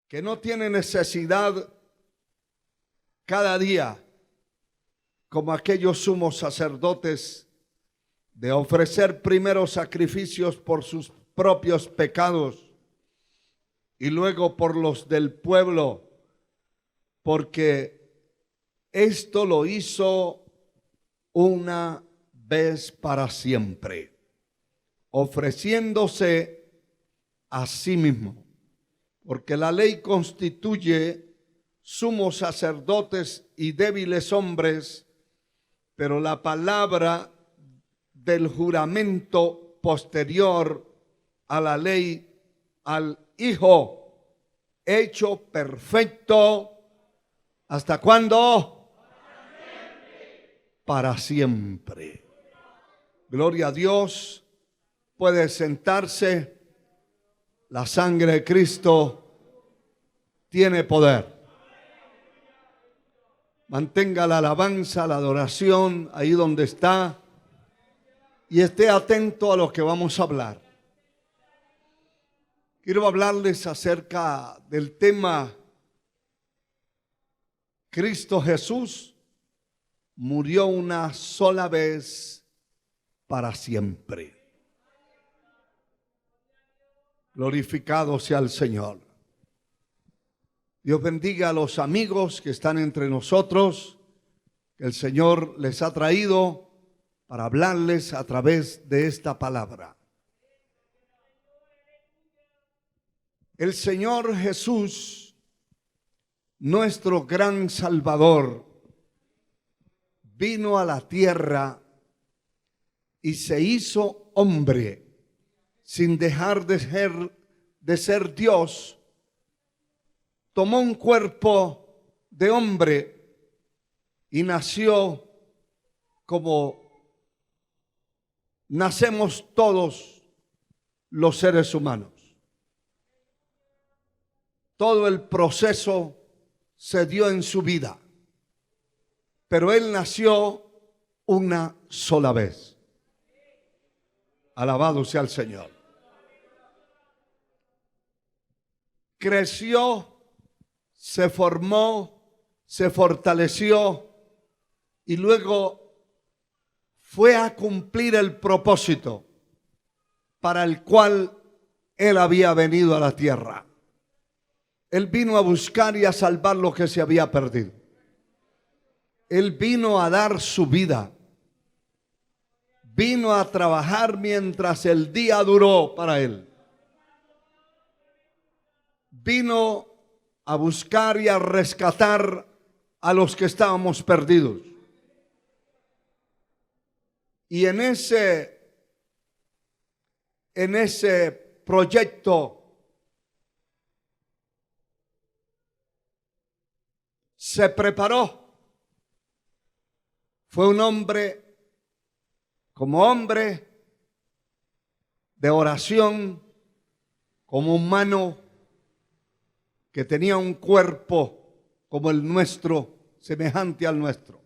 que no tiene necesidad cada día, como aquellos sumos sacerdotes, de ofrecer primero sacrificios por sus propios pecados y luego por los del pueblo, porque esto lo hizo una vez para siempre, ofreciéndose a sí mismo, porque la ley constituye sumos sacerdotes y débiles hombres, pero la palabra del juramento posterior a la ley, al Hijo hecho perfecto, ¿hasta cuándo? Para siempre. Gloria a Dios. Puede sentarse. La sangre de Cristo tiene poder. Mantenga la alabanza, la adoración ahí donde está y esté atento a lo que vamos a hablar. Quiero hablarles acerca del tema Cristo Jesús murió una sola vez para siempre. Glorificado sea el Señor. Dios bendiga a los amigos que están entre nosotros, que el Señor les ha traído para hablarles a través de esta palabra. El Señor Jesús, nuestro gran Salvador, vino a la tierra y se hizo hombre sin dejar de ser Dios. Tomó un cuerpo de hombre y nació como nacemos todos los seres humanos. Todo el proceso se dio en su vida, pero Él nació una sola vez. Alabado sea el Señor. Creció, se formó, se fortaleció y luego fue a cumplir el propósito para el cual Él había venido a la tierra. Él vino a buscar y a salvar lo que se había perdido. Él vino a dar su vida. Vino a trabajar mientras el día duró para Él. Vino a buscar y a rescatar a los que estábamos perdidos. Y en ese proyecto se preparó. Fue un hombre, como hombre de oración, como humano que tenía un cuerpo como el nuestro, semejante al nuestro.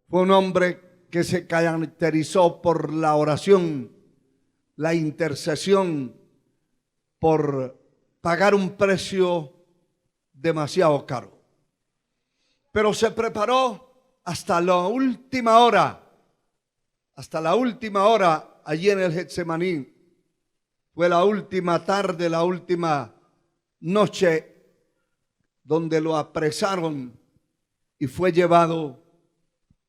Fue un hombre que se caracterizó por la oración, la intercesión, por pagar un precio demasiado caro. Pero se preparó hasta la última hora, allí en el Getsemaní. Fue la última tarde, la última noche, donde lo apresaron y fue llevado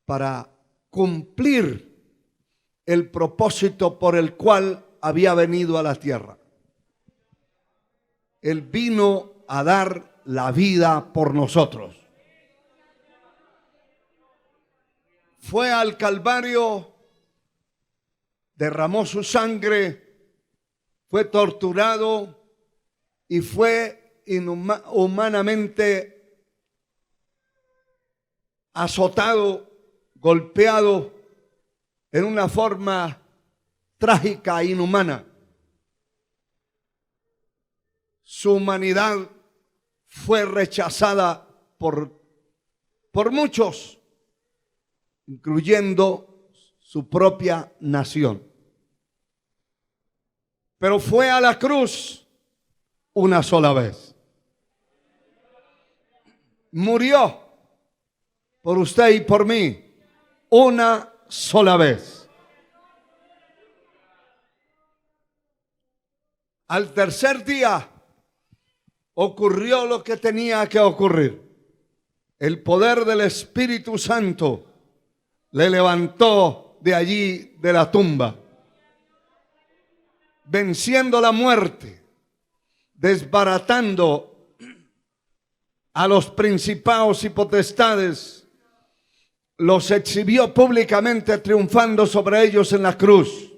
para cumplir el propósito por el cual había venido a la tierra. Él vino a dar la vida por nosotros. Fue al Calvario, derramó su sangre, fue torturado y fue humanamente azotado, golpeado en una forma trágica e inhumana. Su humanidad fue rechazada por muchos, incluyendo su propia nación. Pero fue a la cruz una sola vez. Murió por usted y por mí una sola vez. Al tercer día ocurrió lo que tenía que ocurrir. El poder del Espíritu Santo le levantó de allí, de la tumba, venciendo la muerte, desbaratando a los principados y potestades, los exhibió públicamente triunfando sobre ellos en la cruz.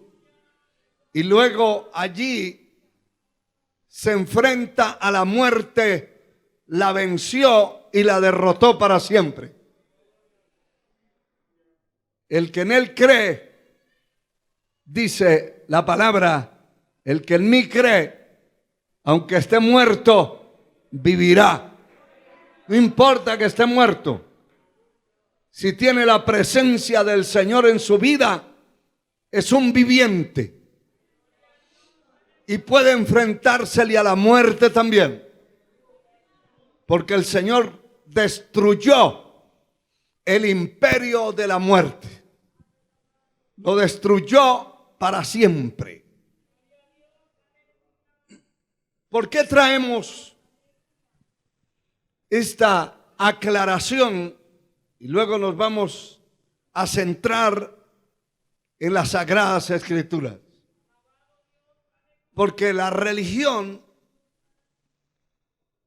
Y luego allí se enfrenta a la muerte, la venció y la derrotó para siempre. El que en él cree, dice la palabra, el que en mí cree, aunque esté muerto, vivirá. No importa que esté muerto. Si tiene la presencia del Señor en su vida, es un viviente. Y puede enfrentársele a la muerte también. Porque el Señor destruyó el imperio de la muerte. Lo destruyó para siempre. ¿Por qué traemos esta aclaración? Y luego nos vamos a centrar en las Sagradas Escrituras. Porque la religión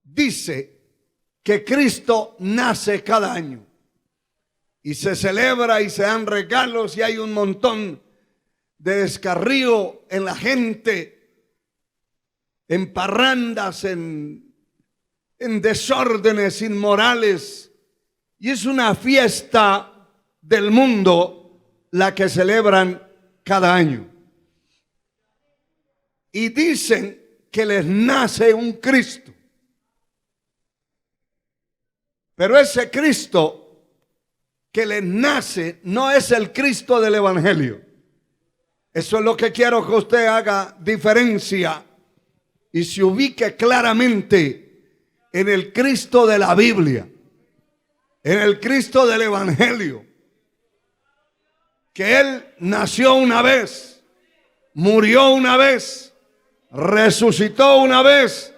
dice que Cristo nace cada año. Y se celebra y se dan regalos y hay un montón de descarrío en la gente, en parrandas, en desórdenes inmorales. Y es una fiesta del mundo la que celebran cada año. Y dicen que les nace un Cristo. Pero ese Cristo que les nace no es el Cristo del Evangelio. Eso es lo que quiero que usted haga diferencia y se ubique claramente en el Cristo de la Biblia, en el Cristo del Evangelio. Que Él nació una vez, murió una vez, resucitó una vez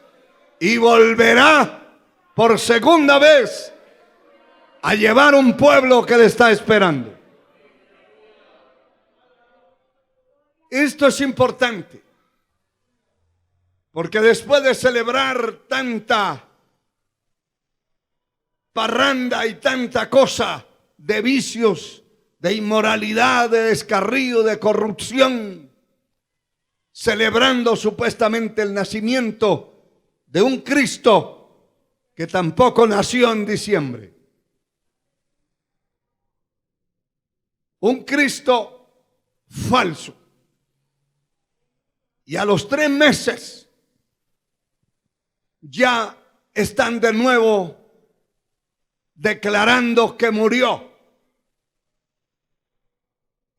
y volverá por segunda vez a llevar un pueblo que le está esperando. Esto es importante, porque después de celebrar tanta parranda y tanta cosa de vicios, de inmoralidad, de descarrío, de corrupción, celebrando supuestamente el nacimiento de un Cristo que tampoco nació en diciembre. Un Cristo falso. Y a los 3 meses ya están de nuevo declarando que murió.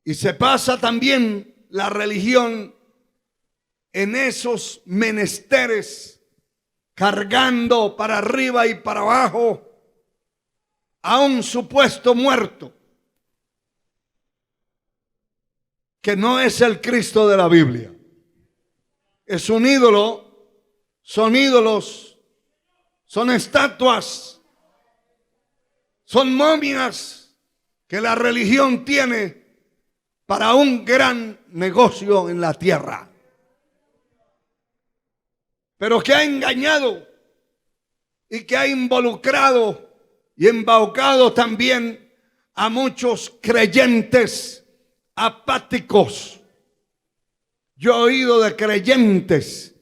Y se pasa también la religión en esos menesteres, cargando para arriba y para abajo a un supuesto muerto, que no es el Cristo de la Biblia. Es un ídolo, son ídolos, son estatuas, son momias que la religión tiene para un gran negocio en la tierra. Pero que ha engañado y que ha involucrado y embaucado también a muchos creyentes apáticos. Yo he oído de creyentes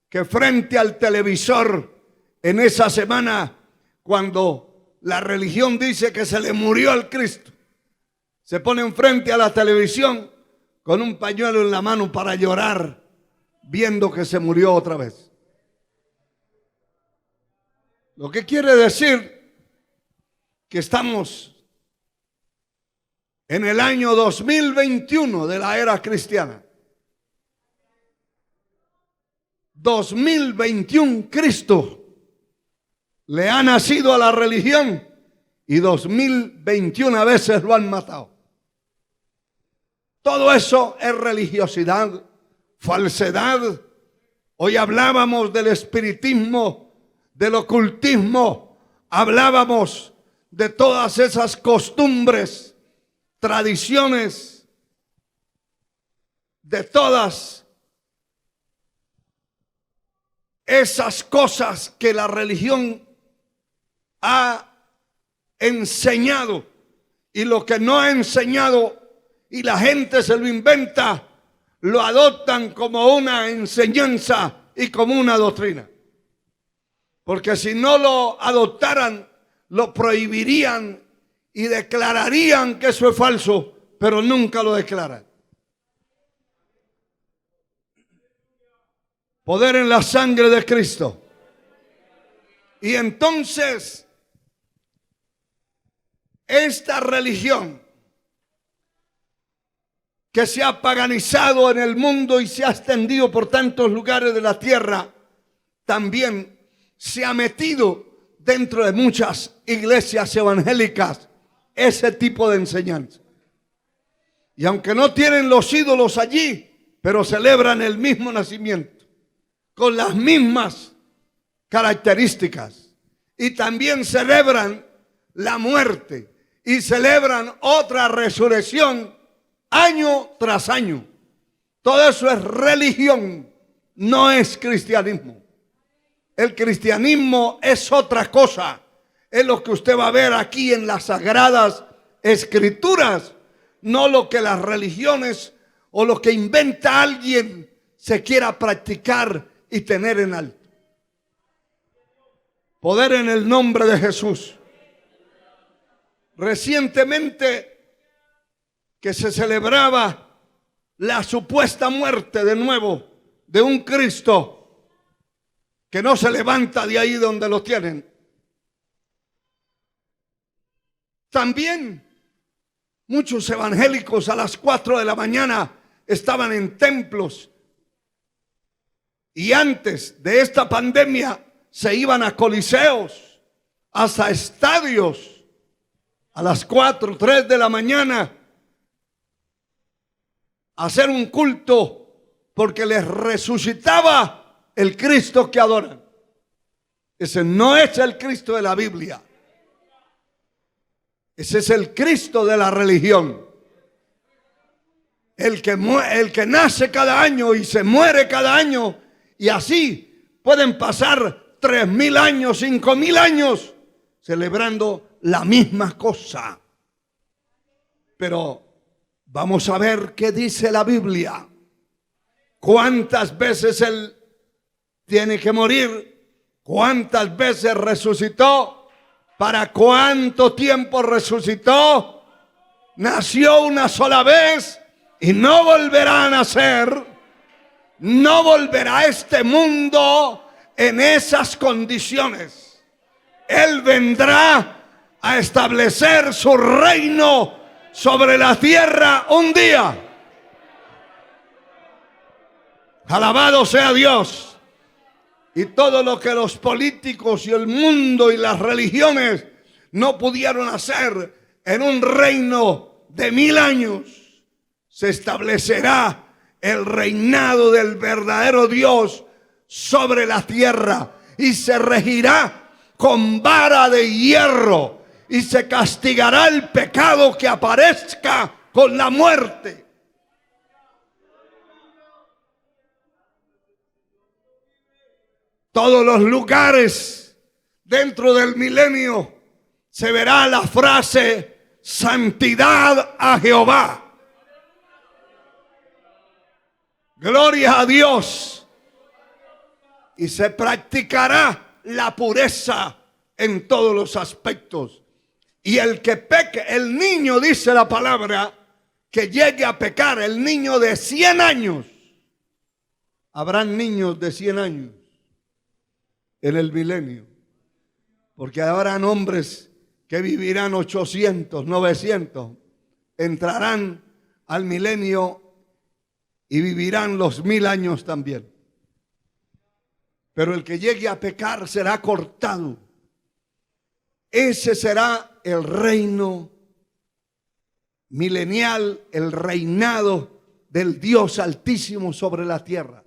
que frente al televisor en esa semana, cuando la religión dice que se le murió al Cristo, se ponen frente a la televisión con un pañuelo en la mano para llorar, viendo que se murió otra vez. Lo que quiere decir que estamos en el año 2021 de la era cristiana, 2021 Cristo le ha nacido a la religión y 2021 veces lo han matado. Todo eso es religiosidad, falsedad. Hoy hablábamos del espiritismo, del ocultismo, hablábamos de todas esas costumbres, tradiciones, de todas esas cosas que la religión ha enseñado, y lo que no ha enseñado y la gente se lo inventa, lo adoptan como una enseñanza y como una doctrina. Porque si no lo adoptaran, lo prohibirían y declararían que eso es falso, pero nunca lo declaran. Poder en la sangre de Cristo. Y entonces, esta religión que se ha paganizado en el mundo y se ha extendido por tantos lugares de la tierra, también se ha metido dentro de muchas iglesias evangélicas ese tipo de enseñanza. Y aunque no tienen los ídolos allí, pero celebran el mismo nacimiento, con las mismas características. Y también celebran la muerte y celebran otra resurrección año tras año. Todo eso es religión, no es cristianismo. El cristianismo es otra cosa. Es lo que usted va a ver aquí en las Sagradas Escrituras, no lo que las religiones o lo que inventa alguien se quiera practicar y tener en alto. Poder en el nombre de Jesús. Recientemente que se celebraba la supuesta muerte de nuevo de un Cristo que no se levanta de ahí donde lo tienen. También muchos evangélicos a las 4 de la mañana estaban en templos, y antes de esta pandemia se iban a coliseos, hasta estadios, a las 4, 3 de la mañana a hacer un culto porque les resucitaba el Cristo que adoran. Ese no es el Cristo de la Biblia. Ese es el Cristo de la religión. El que nace cada año y se muere cada año, y así pueden pasar 3,000 años, 5,000 años celebrando la misma cosa. Pero vamos a ver qué dice la Biblia. ¿Cuántas veces Él tiene que morir? ¿Cuántas veces resucitó? ¿Para cuánto tiempo resucitó? Nació una sola vez y no volverá a nacer. No volverá a este mundo en esas condiciones. Él vendrá a establecer su reino sobre la tierra un día. Alabado sea Dios. Y todo lo que los políticos y el mundo y las religiones no pudieron hacer en un reino de 1000 años, se establecerá el reinado del verdadero Dios sobre la tierra, y se regirá con vara de hierro, y se castigará el pecado que aparezca con la muerte. Todos los lugares dentro del milenio se verá la frase santidad a Jehová. Gloria a Dios. Y se practicará la pureza en todos los aspectos. Y el que peque, el niño, dice la palabra, que llegue a pecar, el niño de 100 años. Habrán niños de 100 años en el milenio. Porque habrán hombres que vivirán 800, 900. Entrarán al milenio y vivirán los 1000 años también. pero el que llegue a pecar será cortado. Ese será el reino milenial, el reinado del Dios Altísimo sobre la tierra.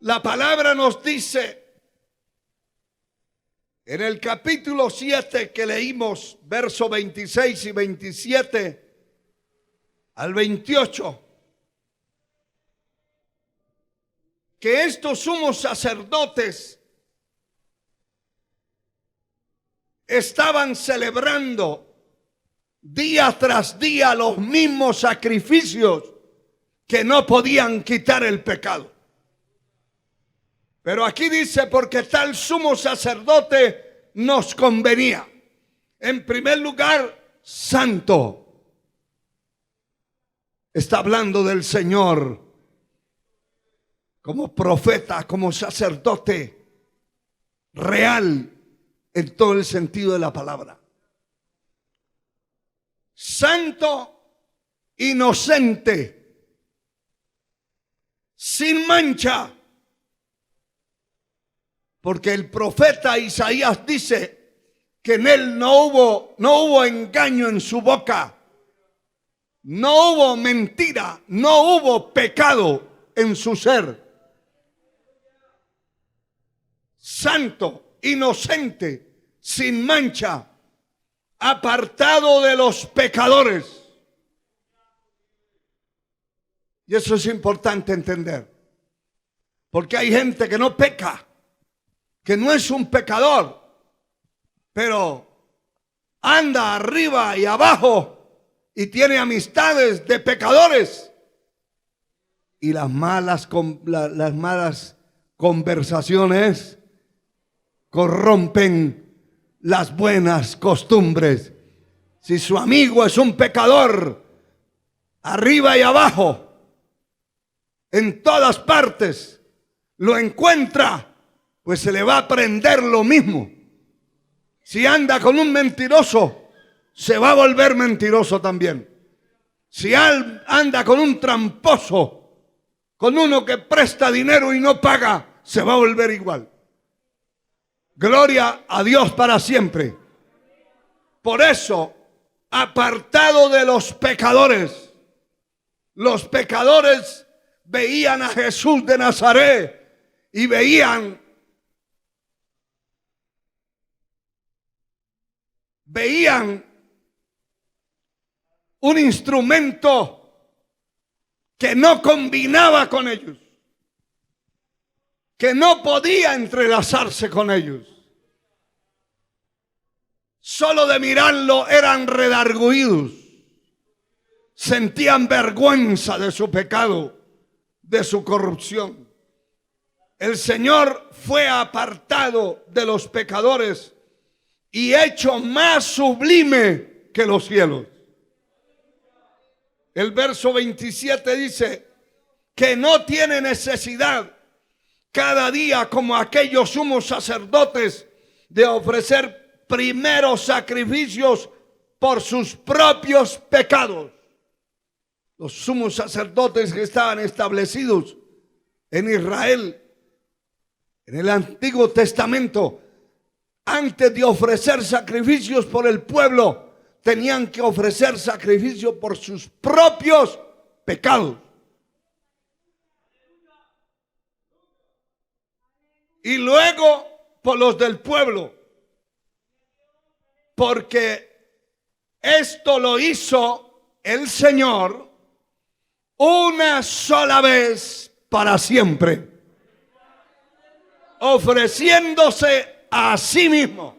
La palabra nos dice en el capítulo 7 que leímos, versos 26 y 27 al 28, que estos sumos sacerdotes estaban celebrando día tras día los mismos sacrificios que no podían quitar el pecado. Pero aquí dice, porque tal sumo sacerdote nos convenía. En primer lugar, santo. Está hablando del Señor como profeta, como sacerdote real en todo el sentido de la palabra. Santo, inocente, sin mancha. Porque el profeta Isaías dice que en él no hubo engaño en su boca, no hubo mentira, no hubo pecado en su ser. Santo, inocente, sin mancha, apartado de los pecadores. Y eso es importante entender, porque hay gente que no peca, que no es un pecador, pero anda arriba y abajo y tiene amistades de pecadores. Y las malas conversaciones corrompen las buenas costumbres. Si su amigo es un pecador, arriba y abajo, en todas partes, lo encuentra, pues se le va a aprender lo mismo. Si anda con un mentiroso, se va a volver mentiroso también. Si anda con un tramposo, con uno que presta dinero y no paga, se va a volver igual. Gloria a Dios para siempre. Por eso, apartado de los pecadores veían a Jesús de Nazaret y veían un instrumento que no combinaba con ellos, que no podía entrelazarse con ellos. Solo de mirarlo eran redargüidos, sentían vergüenza de su pecado, de su corrupción. El Señor fue apartado de los pecadores y hecho más sublime que los cielos. El verso 27 dice que no tiene necesidad cada día, como aquellos sumos sacerdotes, de ofrecer primeros sacrificios por sus propios pecados. Los sumos sacerdotes que estaban establecidos en Israel en el Antiguo Testamento, antes de ofrecer sacrificios por el pueblo, tenían que ofrecer sacrificio por sus propios pecados. Y luego por los del pueblo. Porque esto lo hizo el Señor una sola vez para siempre, ofreciéndose a sí mismo.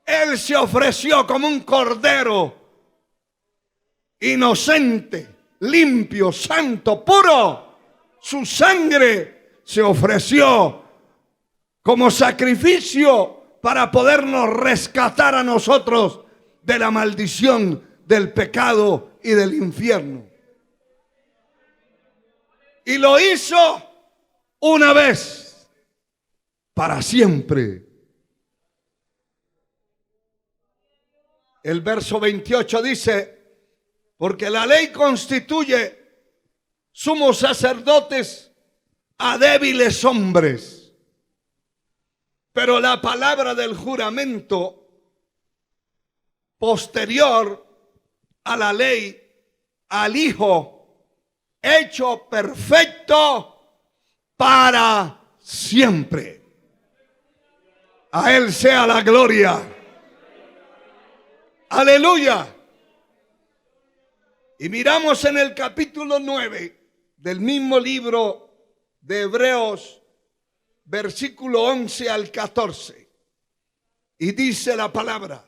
Él se ofreció como un cordero inocente, limpio, santo, puro. Su sangre se ofreció como sacrificio para podernos rescatar a nosotros de la maldición del pecado y del infierno. Y lo hizo una vez para siempre. El verso 28 dice: porque la ley constituye sumos sacerdotes a débiles hombres. Pero la palabra del juramento posterior a la ley, al Hijo, hecho perfecto para siempre. A Él sea la gloria. Aleluya. Y miramos en el capítulo 9 del mismo libro de Hebreos, versículo 11 al 14. Y dice la palabra: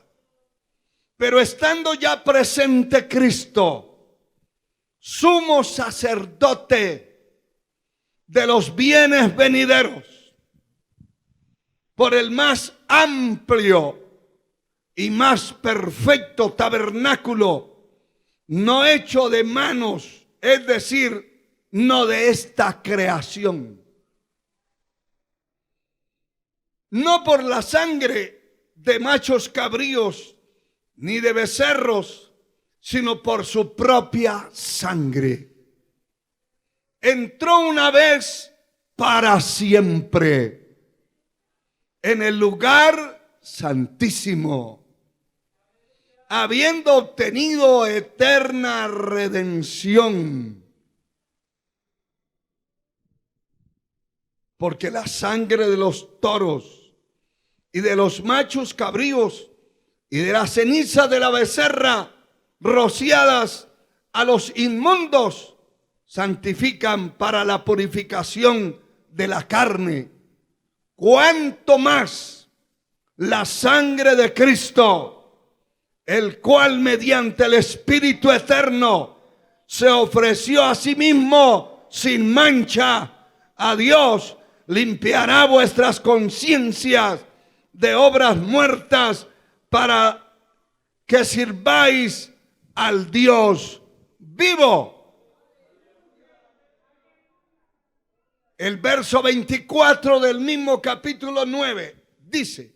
pero estando ya presente Cristo, sumo sacerdote de los bienes venideros, por el más amplio y más perfecto tabernáculo, no hecho de manos, es decir, no de esta creación. No por la sangre de machos cabríos ni de becerros, sino por su propia sangre. Entró una vez para siempre en el lugar santísimo, habiendo obtenido eterna redención. Porque la sangre de los toros y de los machos cabríos y de la ceniza de la becerra rociadas a los inmundos santifican para la purificación de la carne. Cuanto más la sangre de Cristo, el cual mediante el Espíritu eterno se ofreció a sí mismo sin mancha a Dios, limpiará vuestras conciencias de obras muertas para que sirváis al Dios vivo. El verso 24 del mismo capítulo 9 dice: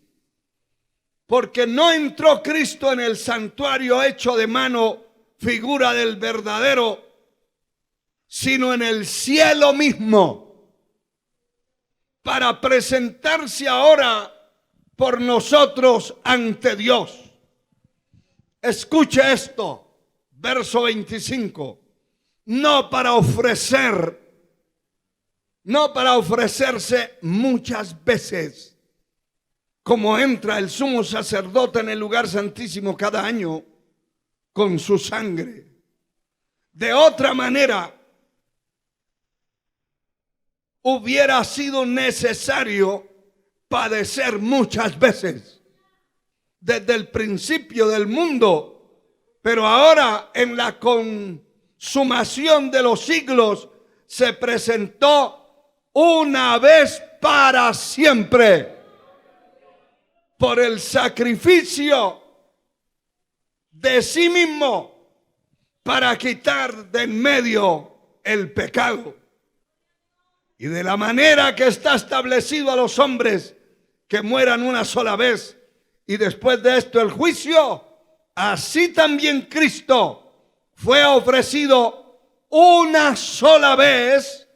porque no entró Cristo en el santuario hecho de mano, figura del verdadero, sino en el cielo mismo, para presentarse ahora por nosotros ante Dios. Escuche esto, verso 25. No para ofrecerse muchas veces, como entra el sumo sacerdote en el lugar santísimo cada año con su sangre. De otra manera, hubiera sido necesario padecer muchas veces desde el principio del mundo, pero ahora en la consumación de los siglos se presentó una vez para siempre por el sacrificio de sí mismo para quitar de en medio el pecado. Y de la manera que está establecido a los hombres que mueran una sola vez y después de esto el juicio, así también Cristo fue ofrecido una sola vez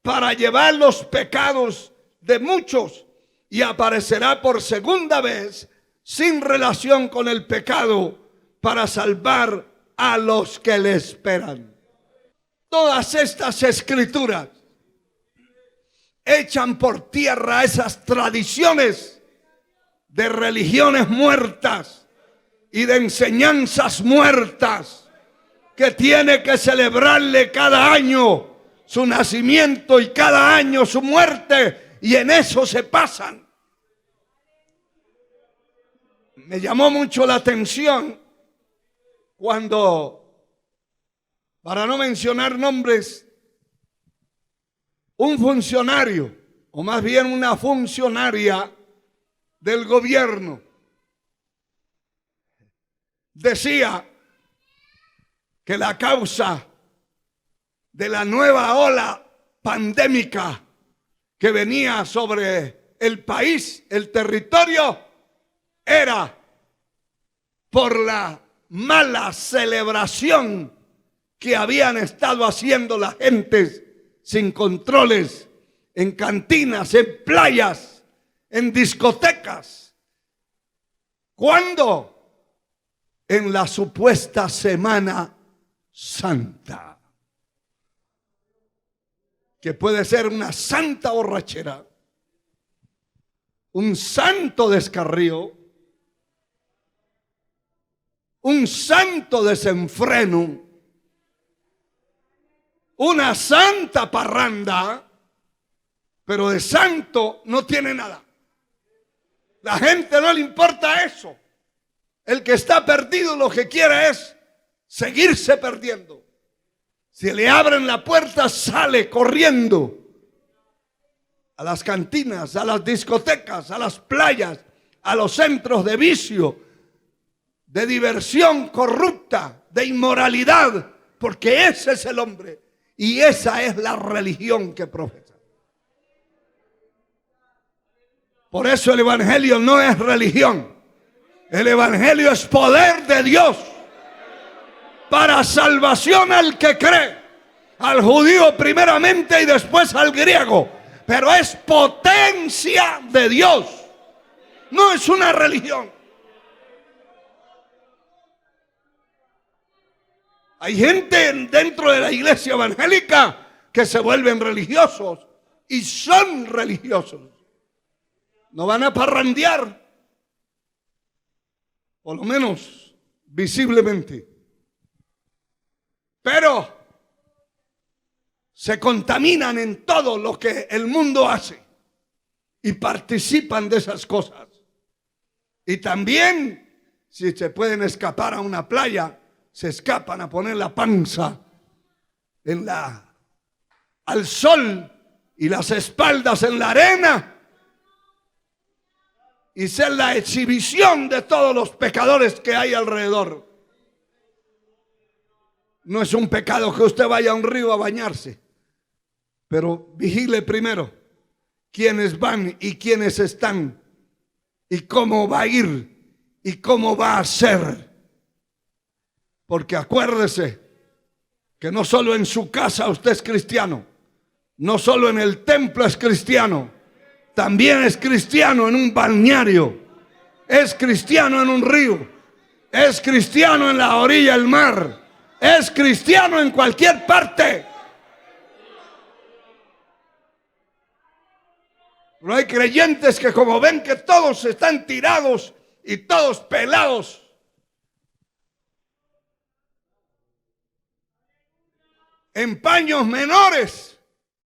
para llevar los pecados de muchos y aparecerá por segunda vez sin relación con el pecado para salvar a los que le esperan. Todas estas escrituras echan por tierra esas tradiciones de religiones muertas y de enseñanzas muertas que tiene que celebrarle cada año su nacimiento y cada año su muerte, y en eso se pasan. Me llamó mucho la atención cuando, para no mencionar nombres, un funcionario, o más bien una funcionaria del gobierno, decía que la causa de la nueva ola pandémica que venía sobre el país, el territorio, era por la mala celebración que habían estado haciendo las gentes sin controles, en cantinas, en playas, en discotecas. ¿Cuándo? En la supuesta Semana Santa, que puede ser una santa borrachera, un santo descarrío, un santo desenfreno, una santa parranda, pero de santo no tiene nada. La gente no le importa eso. El que está perdido lo que quiere es seguirse perdiendo. Si le abren la puerta, sale corriendo a las cantinas, a las discotecas, a las playas, a los centros de vicio, de diversión corrupta, de inmoralidad, porque ese es el hombre y esa es la religión que profesa. Por eso el evangelio no es religión. El evangelio es poder de Dios para salvación al que cree, al judío primeramente y después al griego. Pero es potencia de Dios, no es una religión. Hay gente dentro de la iglesia evangélica que se vuelven religiosos y son religiosos. No van a parrandear, por lo menos visiblemente, pero se contaminan en todo lo que el mundo hace y participan de esas cosas. Y también, si se pueden escapar a una playa, se escapan a poner la panza al sol y las espaldas en la arena y ser la exhibición de todos los pecadores que hay alrededor. No es un pecado que usted vaya a un río a bañarse, pero vigile primero quiénes van y quiénes están y cómo va a ir y cómo va a ser. Porque acuérdese que no solo en su casa usted es cristiano, no solo en el templo es cristiano, también es cristiano en un balneario, es cristiano en un río, es cristiano en la orilla del mar, es cristiano en cualquier parte. No hay creyentes que como ven que todos están tirados y todos pelados, en paños menores,